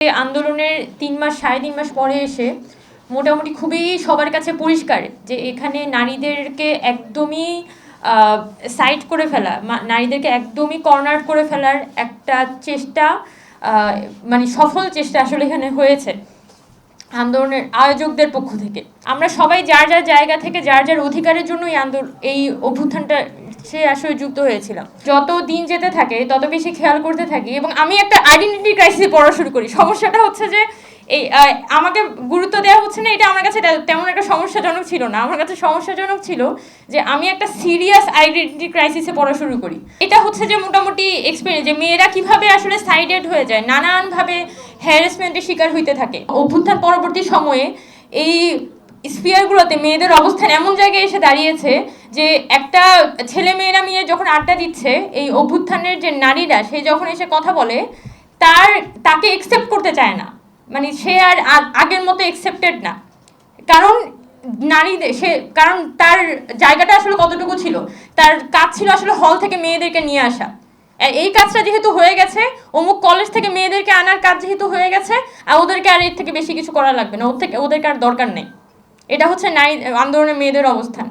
আন্দোলনের 3 মাস 3.5 মাস পরে এসে মোটামুটি খুবই সবার কাছে পরিষ্কার যে এখানে নারীদেরকে একদমই সাইড করে ফেলা, নারীদেরকে একদমই কর্নার করে ফেলার একটা চেষ্টা, মানে সফল চেষ্টা আসলে এখানে হয়েছে আন্দোলনের আয়োজকদের পক্ষ থেকে। আমরা সবাই যার যার জায়গা থেকে যার যার অধিকারের জন্য এই অভ্যুত্থানটা সে আসলে যুক্ত হয়েছিলাম। যত দিন যেতে থাকে তত বেশি খেয়াল করতে থাকি এবং আমি একটা আইডেন্টিটি ক্রাইসিসে পড়া শুরু করি। সমস্যাটা হচ্ছে যে এই আমাকে গুরুত্ব দেওয়া হচ্ছে না, এটা আমার কাছে তেমন একটা সমস্যাজনক ছিল না। আমার কাছে সমস্যাজনক ছিল যে আমি একটা সিরিয়াস আইডেন্টিটি ক্রাইসিসে পড়া শুরু করি। এটা হচ্ছে যে মোটামুটি এক্সপিরিয়েন্স যে মেয়েরা কিভাবে আসলে সাইডেড হয়ে যায়, নানানভাবে হ্যারাসমেন্টের শিকার হইতে থাকে। অভ্যুত্থান পরবর্তী সময়ে এই স্পিয়ারগুলোতে মেয়েদের অবস্থান এমন জায়গায় এসে দাঁড়িয়েছে যে একটা ছেলে মেয়েরা মিলে যখন আড্ডা দিচ্ছে, এই অভ্যুত্থানের যে নারীরা সে যখন এসে কথা বলে তাকে একসেপ্ট করতে চায় না, মানে সে আর আগের মতো একসেপ্টেড না। কারণ কারণ তার জায়গাটা আসলে কতটুকু ছিল, তার কাজ ছিল আসলে হল থেকে মেয়েদেরকে নিয়ে আসা। এই কাজটা যেহেতু হয়ে গেছে, অমুক কলেজ থেকে মেয়েদেরকে আনার কাজ যেহেতু হয়ে গেছে, আর ওদেরকে আর এর থেকে বেশি কিছু করা লাগবে না, ওদেরকে আর দরকার নেই। এটা হচ্ছে নারী আন্দোলনের মেয়েদের অবস্থান।